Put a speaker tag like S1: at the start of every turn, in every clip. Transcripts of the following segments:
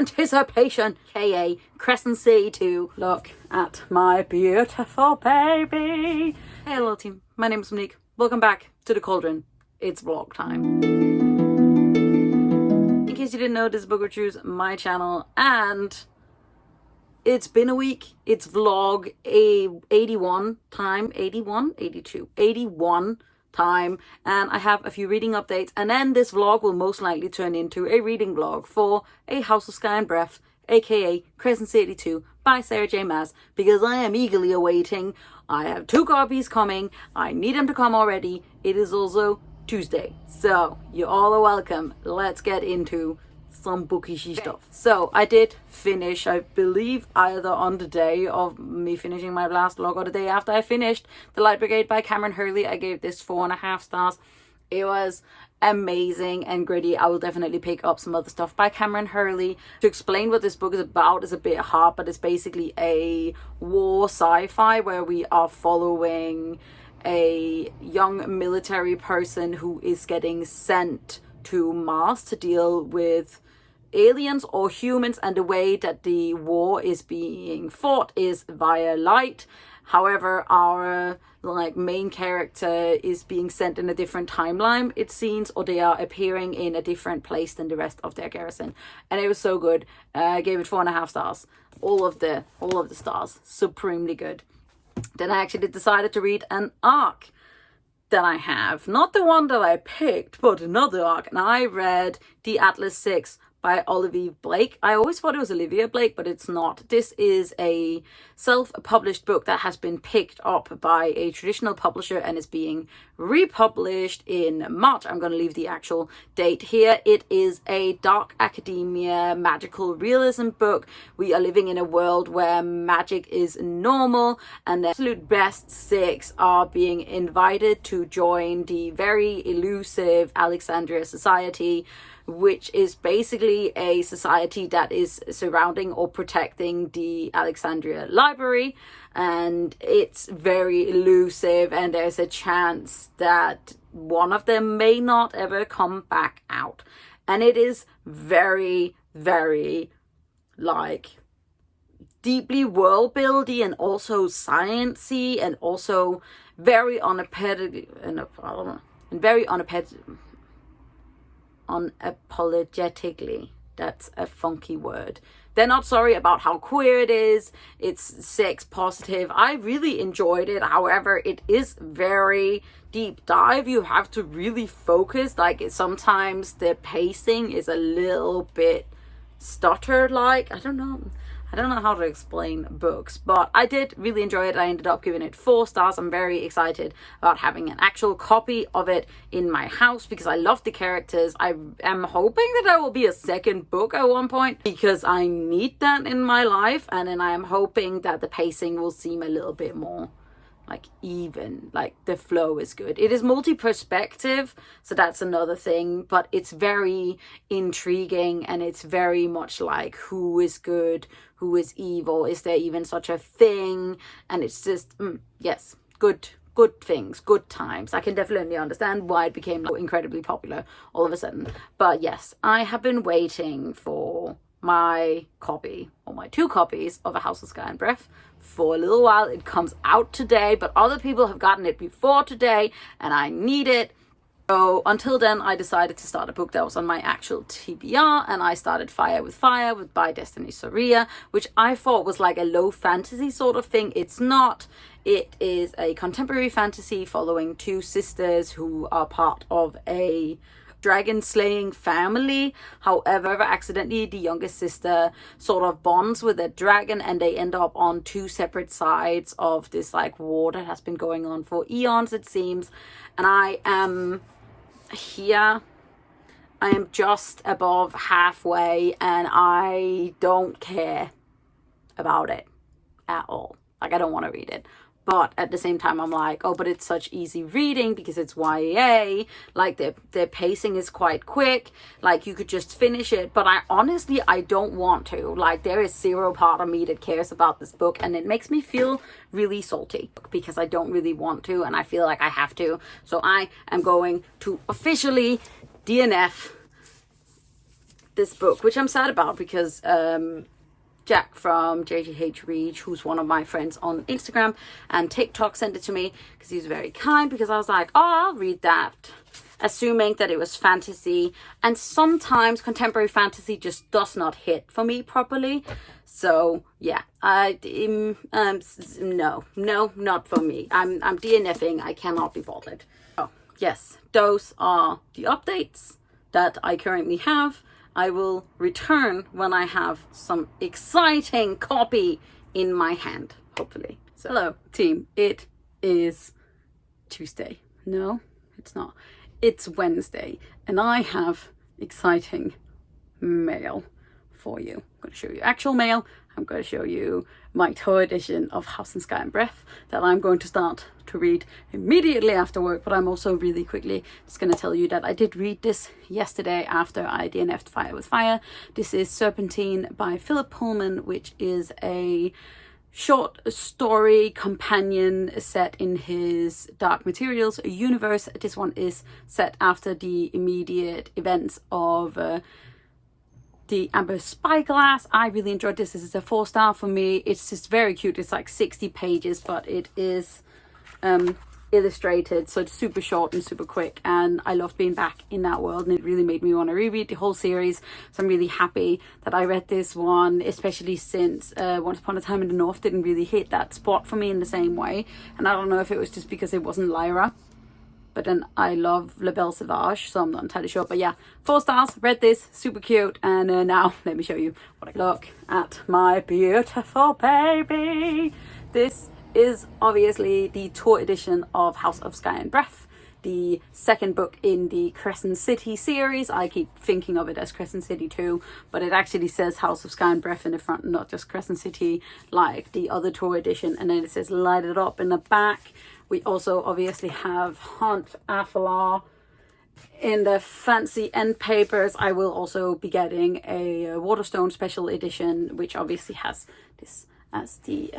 S1: anticipation, aka Crescent City 2. Look at my beautiful baby. Hey hello team, my name is Monique. Welcome back to the Cauldron. It's vlog time. In case you didn't know, this is Bookwitchreviews, my channel, and it's been a week. It's vlog 81 time, 81, 82, 81 time, and I have a few reading updates, and then this vlog will most likely turn into a reading vlog for A House of Sky and Breath, aka Crescent City 2 by Sarah J Maas, because I am eagerly awaiting. I have 2 copies coming. I need them to come already. It is also Tuesday, so you all are welcome. Let's get into some bookishy stuff. So I did finish, I believe, either on the day of me finishing my last vlog or the day after I finished The Light Brigade by Cameron Hurley. I gave this 4.5 stars. It was amazing and gritty. I will definitely pick up some other stuff by Cameron Hurley. To explain what this book is about is a bit hard, but it's basically a war sci-fi where we are following a young military person who is getting sent to Mars to deal with aliens or humans, and the way that the war is being fought is via light. However, our main character is being sent in a different timeline, it seems, or they are appearing in a different place than the rest of their garrison, and it was so good. I gave it 4.5 stars. All of the stars, supremely good. Then I actually decided to read an arc that I have, not the one that I picked, but another arc, and I read The Atlas 6 by Olivia Blake. I always thought it was Olivia Blake, but it's not. This is a self-published book that has been picked up by a traditional publisher and is being republished in March. I'm going to leave the actual date here. It is a dark academia magical realism book. We are living in a world where magic is normal, and the absolute best 6 are being invited to join the very elusive Alexandria Society, which is basically a society that is surrounding or protecting the Alexandria Library, and it's very elusive, and there's a chance that one of them may not ever come back out. And it is very, very deeply world buildy and also sciencey, and also very unapologetically. That's a funky word. They're not sorry about how queer it is. It's sex positive. I really enjoyed it. However, it is very deep dive. You have to really focus. Sometimes the pacing is a little bit stuttered. I don't know how to explain books, but I did really enjoy it. I ended up giving it 4 stars. I'm very excited about having an actual copy of it in my house because I love the characters. I am hoping that there will be a second book at one point because I need that in my life, and then I am hoping that the pacing will seem a little bit more even, the flow is good. It is multi-perspective, so that's another thing, but it's very intriguing, and it's very much who is good, who is evil, is there even such a thing? And it's just yes, good things, good times. I can definitely understand why it became incredibly popular all of a sudden. But yes, I have been waiting for my copy, or my 2 copies of A House of Sky and Breath for a little while. It comes out today, but other people have gotten it before today, and I need it. So until then, I decided to start a book that was on my actual TBR, and I started Fire by Destiny Soria, which I thought was a low fantasy sort of thing. It's not. It is a contemporary fantasy following 2 sisters who are part of a dragon slaying family. However, accidentally the youngest sister sort of bonds with a dragon, and they end up on 2 separate sides of this war that has been going on for eons, it seems. And I am here. I am just above halfway, and I don't care about it at all. I don't want to read it. But at the same time, I'm oh, but it's such easy reading because it's YA. Their pacing is quite quick. You could just finish it. But I don't want to. There is 0 part of me that cares about this book. And it makes me feel really salty because I don't really want to. And I feel like I have to. So I am going to officially DNF this book, which I'm sad about because Jack from JGH Read, who's one of my friends on Instagram and TikTok, sent it to me because he was very kind, because I was like, oh, I'll read that, assuming that it was fantasy, and sometimes contemporary fantasy just does not hit for me properly. So yeah, no, not for me. I'm DNFing. I cannot be bothered. Oh yes, those are the updates that I currently have. I will return when I have some exciting copy in my hand, hopefully. So, hello team, it is Tuesday. No, it's not. It's Wednesday, and I have exciting mail for you. I'm going to show you actual mail. I'm going to show you my toy edition of House and Sky and Breath that I'm going to start to read immediately after work. But I'm also really quickly just going to tell you that I did read this yesterday after I DNF'd Fire with Fire. This is Serpentine by Philip Pullman, which is a short story companion set in his Dark Materials universe. This one is set after the immediate events of the Amber Spyglass. I really enjoyed this. This is a 4-star for me. It's just very cute. It's like 60 pages, but it is illustrated, so it's super short and super quick, and I loved being back in that world, and it really made me want to reread the whole series. So I'm really happy that I read this one, especially since Once Upon a Time in the North didn't really hit that spot for me in the same way, and I don't know if it was just because it wasn't Lyra, but then I love La Belle Sauvage, so I'm not entirely sure. But yeah, 4 stars, read this, super cute. And now let me show you what I look at. My beautiful baby. This is obviously the tour edition of House of Sky and Breath, the second book in the Crescent City series. I keep thinking of it as Crescent City 2, but it actually says House of Sky and Breath in the front, not just Crescent City like the other tour edition. And then it says Light It Up in the back. We also obviously have Hunt Athalar in the fancy end papers. I will also be getting a Waterstone special edition, which obviously has this as the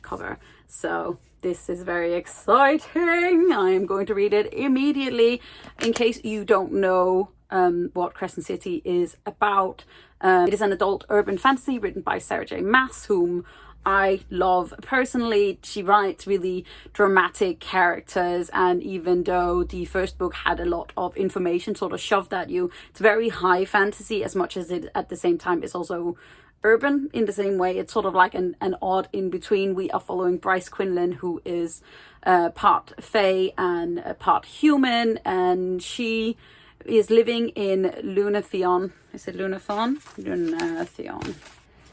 S1: cover. So this is very exciting. I am going to read it immediately. In case you don't know what Crescent City is about, it is an adult urban fantasy written by Sarah J. Maas, whom I love personally. She writes really dramatic characters, and even though the first book had a lot of information sort of shoved at you, it's very high fantasy, as much as it at the same time is also urban in the same way. It's sort of like an odd in between. We are following Bryce Quinlan, who is part fae and part human, and she is living in Lunatheon. Is it Lunathon? Lunatheon.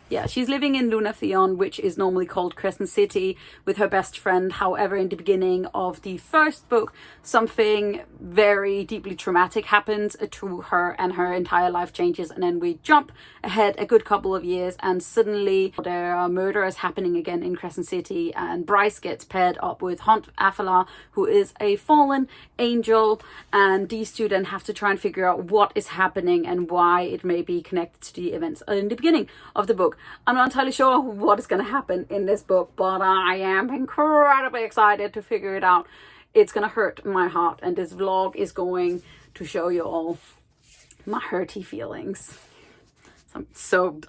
S1: Yeah, she's living in Lunatheon, which is normally called Crescent City, with her best friend. However, in the beginning of the first book, something very deeply traumatic happens to her, and her entire life changes. And then we jump ahead a good couple of years, and suddenly there are murders happening again in Crescent City, and Bryce gets paired up with Hunt Athalar, who is a fallen angel, and these two then have to try and figure out what is happening and why it may be connected to the events in the beginning of the book. I'm not entirely sure what is going to happen in this book, but I am incredibly excited to figure it out. It's going to hurt my heart, and this vlog is going to show you all my hurty feelings. I'm so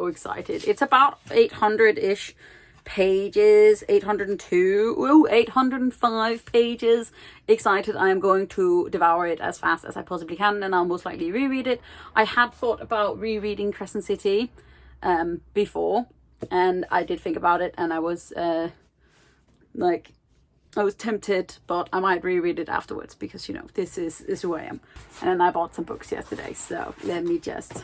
S1: excited. It's about 800-ish pages, 802, 805 pages. Excited. I am going to devour it as fast as I possibly can, and I'll most likely reread it. I had thought about rereading Crescent City before, and I did think about it, and I was I was tempted, but I might reread it afterwards, because, you know, this is who I am. And then I bought some books yesterday, so let me just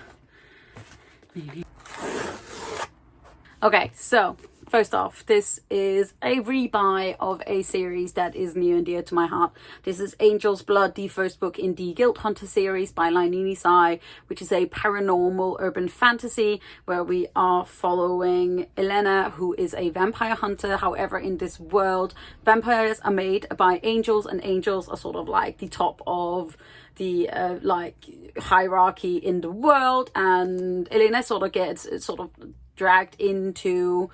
S1: okay, so first off, this is a rebuy of a series that is near and dear to my heart. This is Angel's Blood, the first book in the Guilt Hunter series by Lainini Sai, which is a paranormal urban fantasy where we are following Elena, who is a vampire hunter. However, in this world, vampires are made by angels, and angels are sort of like the top of the hierarchy in the world, and Elena sort of gets dragged into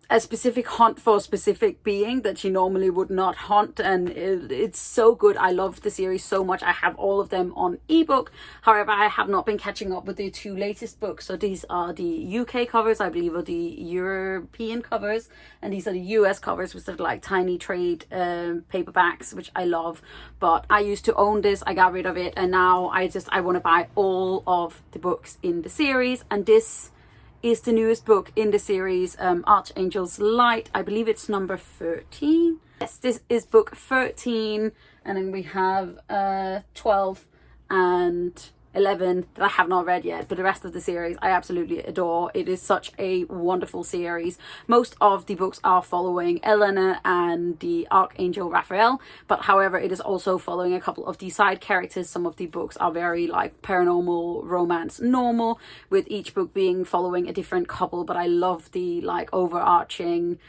S1: a specific hunt for a specific being that she normally would not hunt, and it's so good. I love the series so much. I have all of them on ebook. However, I have not been catching up with the two latest books. So these are the UK covers, I believe, or the European covers, and these are the US covers, which are like tiny trade paperbacks, which I love. But I used to own this, I got rid of it, and now I want to buy all of the books in the series, and this is the newest book in the series, Archangel's Light. I believe it's number 13. Yes, this is book 13, and then we have 12 and 11 that I have not read yet, but the rest of the series I absolutely adore. It is such a wonderful series. Most of the books are following Elena and the Archangel Raphael, but however it is also following a couple of the side characters. Some of the books are very like paranormal, romance, normal, with each book being following a different couple, but I love the like overarching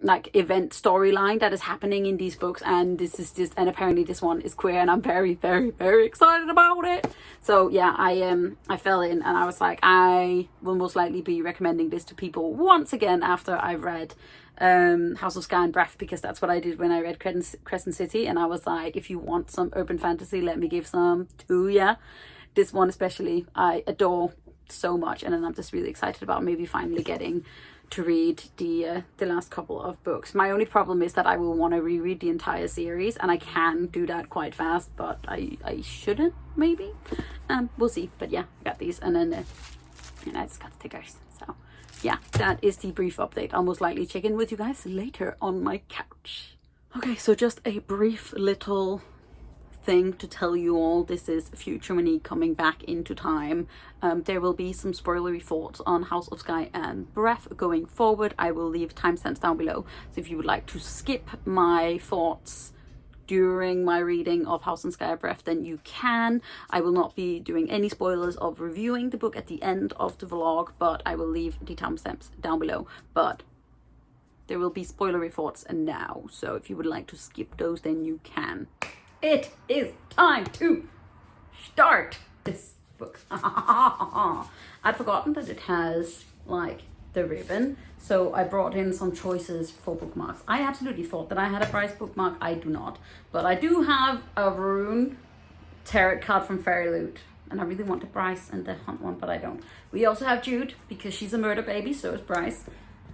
S1: like event storyline that is happening in these books, and this is just, and apparently this one is queer, and I'm very, very, very excited about it. So yeah, I fell in, and I was like, I will most likely be recommending this to people once again after I've read House of Sky and Breath, because that's what I did when I read Crescent City, and I was like, if you want some urban fantasy, let me give some to ya. This one especially I adore so much, and then I'm just really excited about maybe finally getting to read the last couple of books. My only problem is that I will want to reread the entire series, and I can do that quite fast, but I shouldn't, maybe. We'll see. But yeah, I got these, and then and I just got stickers. So yeah, that is the brief update. I'll most likely check in with you guys later on my couch. Okay, so just a brief little thing to tell you all. This is future Monique coming back into time. There will be some spoilery thoughts on House of Sky and Breath going forward. I will leave timestamps down below, so if you would like to skip my thoughts during my reading of House and Sky and Breath, then you can. I will not be doing any spoilers of reviewing the book at the end of the vlog, but I will leave the timestamps down below. But there will be spoilery thoughts now, so if you would like to skip those, then you can. It is time to start this book. I'd forgotten that it has like the ribbon, so I brought in some choices for bookmarks. I absolutely thought that I had a Bryce bookmark. I do not, but I do have a Rune tarot card from Fairy Loot, and I really want the Bryce and the Hunt one, but I don't. We also have Jude, because she's a murder baby, so is Bryce.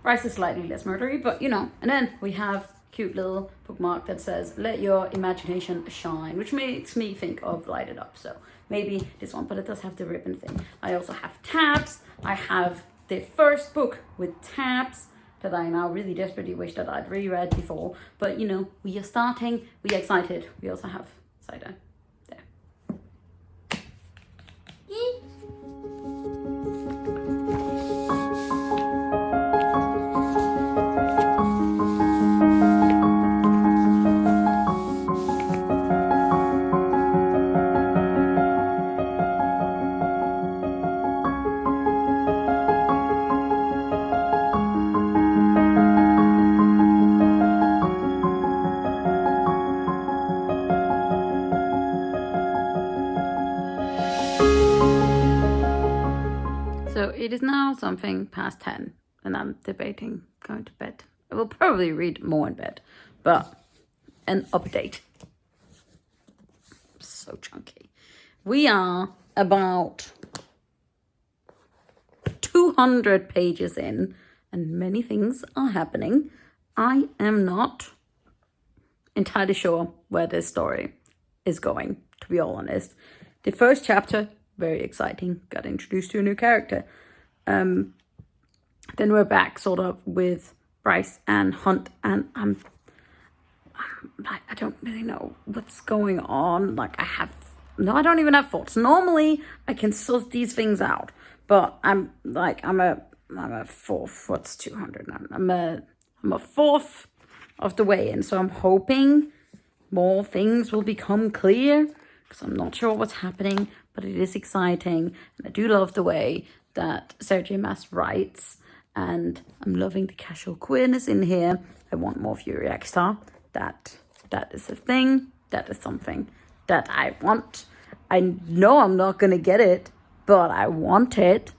S1: Bryce is slightly less murdery, but you know. And then we have cute little bookmark that says let your imagination shine, which makes me think of Light It Up, so maybe this one, but it does have the ribbon thing. I also have tabs. I have the first book with tabs that I now really desperately wish that I'd reread before, but you know, we are starting, we are excited. We also have cider there. So it is now something past 10, and I'm debating going to bed. I will probably read more in bed, but an update. So chunky. We are about 200 pages in, and many things are happening. I am not entirely sure where this story is going, to be all honest. The first chapter, very exciting, got introduced to a new character. Then we're back sort of with Bryce and Hunt, and I don't really know what's going on. Like I don't even have thoughts. Normally I can sort these things out, but I'm a fourth. What's 200 now? I'm a fourth of the way in, so I'm hoping more things will become clear, because I'm not sure what's happening, but it is exciting, and I do love the way that Sarah J. Maas writes, and I'm loving the casual queerness in here. I want more Fury X Star. That is a thing. That is something that I want. I know I'm not gonna get it, but I want it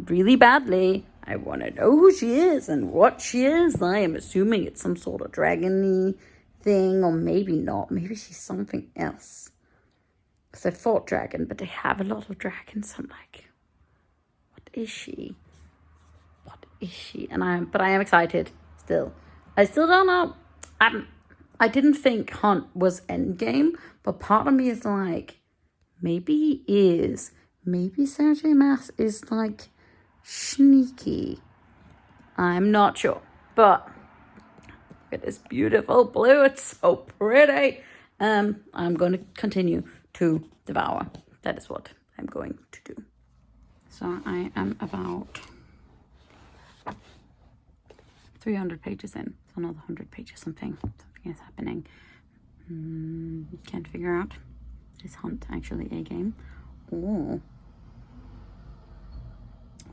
S1: really badly. I want to know who she is and what she is. I am assuming it's some sort of dragon-y thing, or maybe not. Maybe she's something else. Because I fought dragon, but they have a lot of dragons. I'm like, what is she? What is she? But I am excited still. I still don't know. I didn't think Hunt was endgame, but part of me is like, maybe he is. Maybe Sarah J. Maas is like sneaky. I'm not sure, but look at this beautiful blue. It's so pretty. I'm going to continue to devour. That is what I'm going to do. So I am about 300 pages in. So another 100 pages. Something is happening. Can't figure out. Is Hunt actually a game? Oh,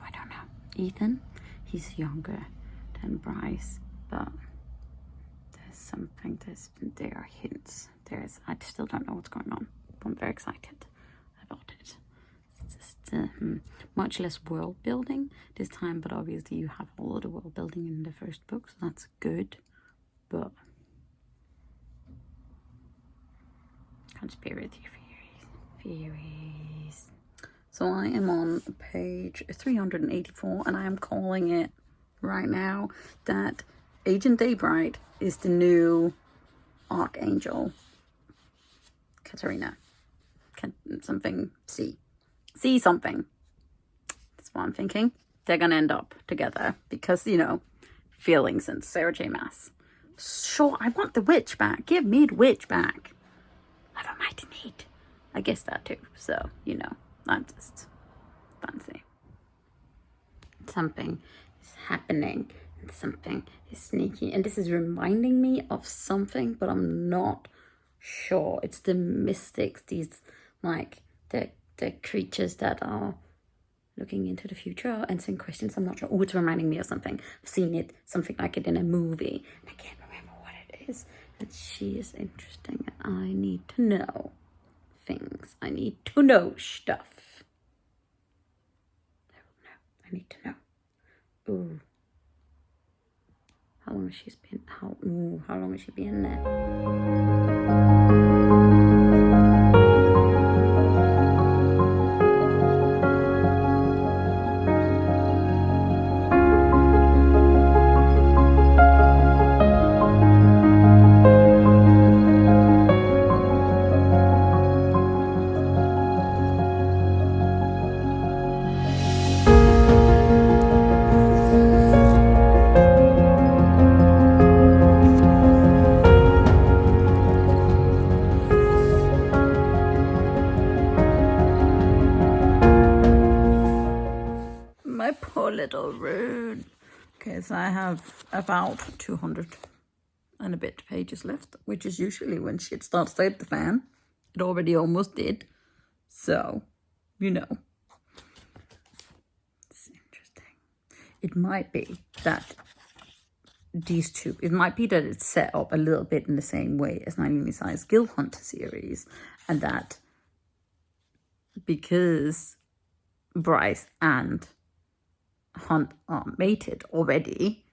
S1: I don't know. Ethan, he's younger than Bryce, but there's something. There are hints. I still don't know what's going on. But I'm very excited about it. It's just much less world building this time, but obviously you have all of the world building in the first book, so that's good. But conspiracy theories. So I am on page 384, and I am calling it right now that Agent Daybright is the new Archangel Katarina. See something. That's what I'm thinking. They're gonna end up together because, you know, feelings and Sarah J. Maas. Sure, I want the witch back. Give me the witch back. Love a mighty need. I guess that too. So, you know, I'm just fancy. Something is happening and something is sneaky. And this is reminding me of something, but I'm not sure. It's the mystics, these like the creatures that are looking into the future or answering questions. I'm not sure. Oh, it's reminding me of something. I've seen it, something like it in a movie. I can't remember what it is. And she is interesting. I need to know things. I need to know stuff. I need to know. Ooh. How long has she been? How long has she been there? My poor little Rune. Okay, so I have about 200 and a bit pages left, which is usually when shit starts to hit the fan. It already almost did. So, you know. It's interesting. It might be that these two, it might be that it's set up a little bit in the same way as 19 Size Guild Hunter series, and that because Bryce and Hunt are mated already,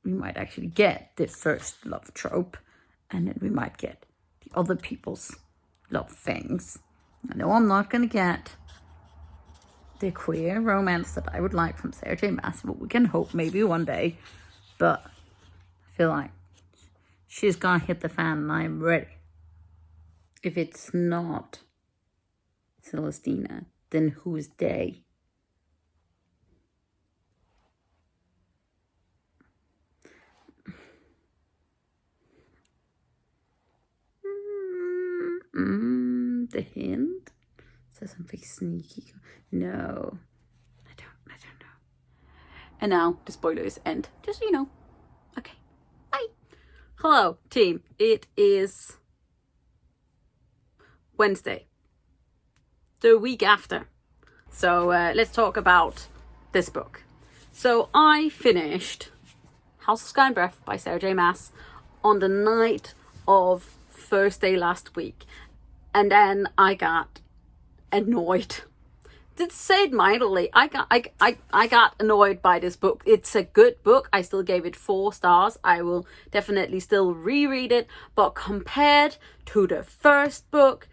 S1: we might actually get the first love trope, and then we might get the other people's love things. I know I'm not going to get the queer romance that I would like from Sarah J. Maas, but we can hope maybe one day. But I feel like she's going to hit the fan and I'm ready. If it's not Celestina, then who's they? The hint? Is there something sneaky? No. I don't know. And now the spoilers end. Just so you know. Okay. Bye. Hello, team. It is Wednesday. The week after. So let's talk about this book. So I finished House of Sky and Breath by Sarah J. Maas on the night of Thursday last week. And then I got annoyed say it mildly. I got annoyed by this book. It's a good book. I still gave it 4 stars. I will definitely still reread it. But compared to the first book,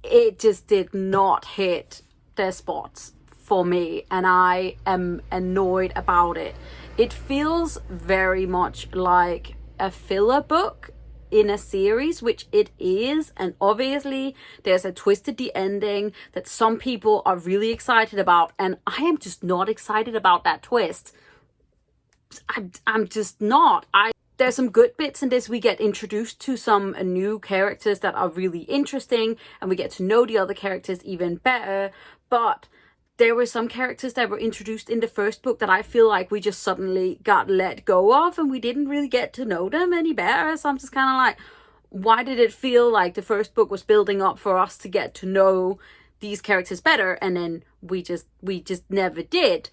S1: it just did not hit the spots for me, and I am annoyed about it. It feels very much like a filler book in a series, which it is, and obviously there's a twist at the ending that some people are really excited about, and I am just not excited about that twist. I'm just not. There's some good bits in this. We get introduced to some new characters that are really interesting, and we get to know the other characters even better, but there were some characters that were introduced in the first book that I feel like we just suddenly got let go of, and we didn't really get to know them any better. So I'm just kind of like, why did it feel like the first book was building up for us to get to know these characters better, and then we just never did?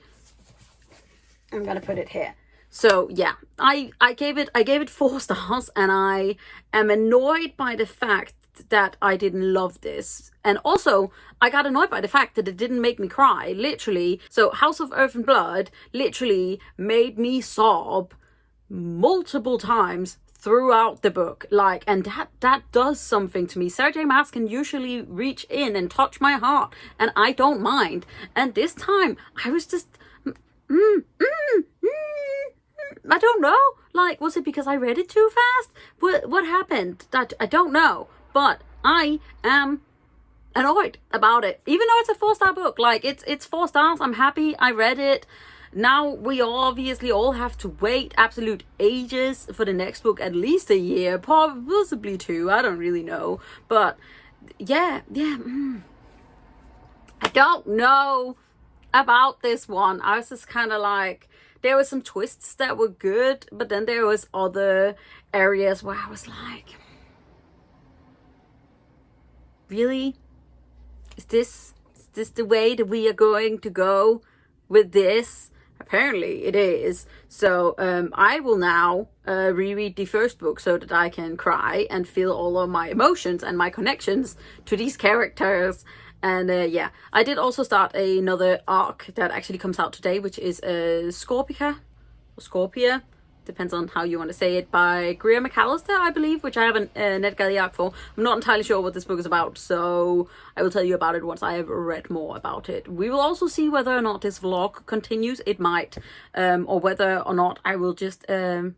S1: I'm gonna put it here. So yeah, I gave it 4 stars, and I am annoyed by the fact that I didn't love this. And also, I got annoyed by the fact that it didn't make me cry, literally. So House of Earth and Blood literally made me sob multiple times throughout the book. Like, and that does something to me. Sarah J Maas can usually reach in and touch my heart, and I don't mind. And this time, I was just... I don't know. Like, was it because I read it too fast? What happened? I don't know. But I am annoyed about it. Even though it's a 4-star book. Like, it's 4 stars. I'm happy I read it. Now we obviously all have to wait absolute ages for the next book. At least a year. Possibly 2. I don't really know. But, yeah. I don't know about this one. I was just kind of like... There were some twists that were good, but then there was other areas where I was like, really? Is this the way that we are going to go with this? Apparently it is. So I will now reread the first book so that I can cry and feel all of my emotions and my connections to these characters. And yeah, I did also start another arc that actually comes out today, which is Scorpia, depends on how you want to say it, by Greer McAllister, I believe, which I have a NetGalley arc for. I'm not entirely sure what this book is about, so I will tell you about it once I have read more about it. We will also see whether or not this vlog continues. It might, or whether or not I will just end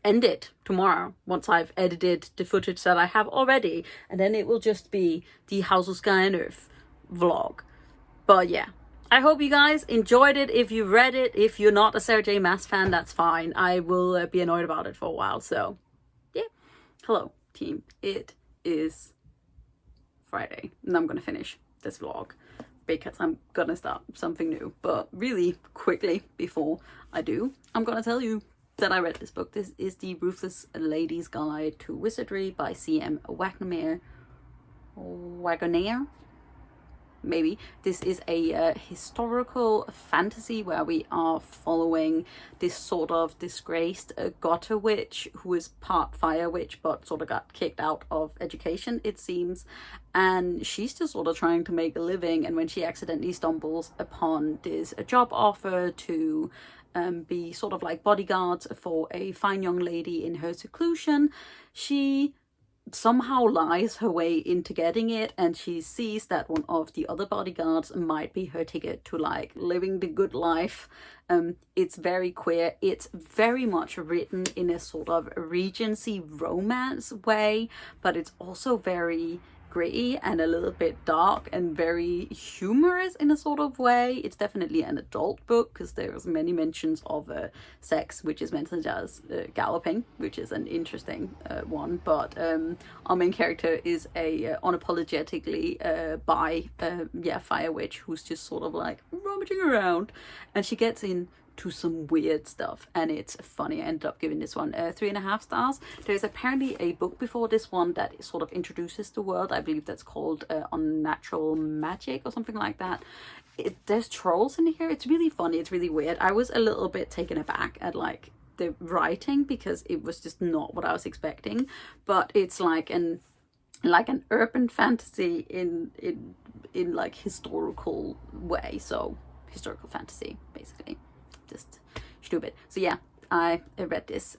S1: it tomorrow once I've edited the footage that I have already, and then it will just be the House of Sky and Earth vlog. But yeah, I hope you guys enjoyed it. If you read it, if you're not a Sarah J Maas fan, that's fine. I will be annoyed about it for a while. So yeah, hello team, it is Friday and I'm gonna finish this vlog because I'm gonna start something new. But really quickly before I do, I'm gonna tell you that I read this book. This is The Ruthless Lady's Guide to Wizardry by C.M. Wagoner. Maybe. This is a historical fantasy where we are following this sort of disgraced gutter witch who is part fire witch but sort of got kicked out of education, it seems, and she's just sort of trying to make a living. And when she accidentally stumbles upon this job offer to be sort of like bodyguards for a fine young lady in her seclusion, she somehow lies her way into getting it, and she sees that one of the other bodyguards might be her ticket to like living the good life. It's very queer. It's very much written in a sort of Regency romance way, but it's also very gritty and a little bit dark and very humorous in a sort of way. It's definitely an adult book because there's many mentions of sex, which is mentioned as galloping, which is an interesting one. But our main character is a unapologetically fire witch who's just sort of like rummaging around, and she gets in to some weird stuff, and it's funny. I ended up giving this one 3.5 stars. There's apparently a book before this one that sort of introduces the world. I believe that's called Unnatural Magic or something like that. There's trolls in here. It's really funny. It's really weird. I was a little bit taken aback at like the writing because it was just not what I was expecting. But it's like an like an urban fantasy in like historical way. So historical fantasy, basically, just stupid. So yeah, I read this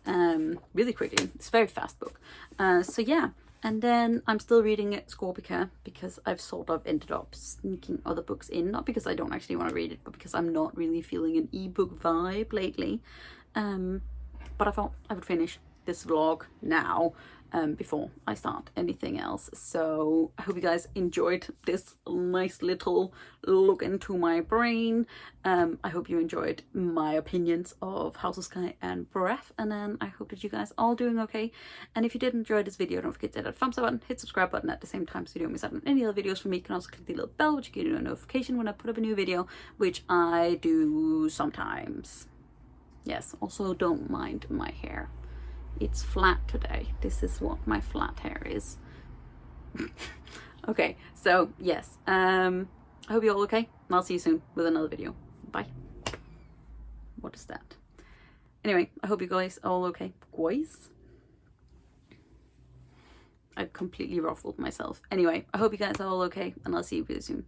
S1: really quickly. It's a very fast book. So yeah, and then I'm still reading Scorpica because I've sort of ended up sneaking other books in, not because I don't actually want to read it, but because I'm not really feeling an ebook vibe lately. But I thought I would finish this vlog now before I start anything else. So I hope you guys enjoyed this nice little look into my brain. I hope you enjoyed my opinions of House of Sky and Breath, and then I hope that you guys are all doing okay. And if you did enjoy this video, don't forget to hit that thumbs up button, hit subscribe button at the same time so you don't miss out on any other videos from me. You can also click the little bell which will give you a notification when I put up a new video, which I do sometimes. Yes, also don't mind my hair. It's flat today. This is what my flat hair is. Okay, so yes, I hope you're all okay, and I'll see you soon with another video. Bye. What is that? Anyway, I hope you guys are all okay. Guys? I completely ruffled myself. Anyway, I hope you guys are all okay, and I'll see you really soon.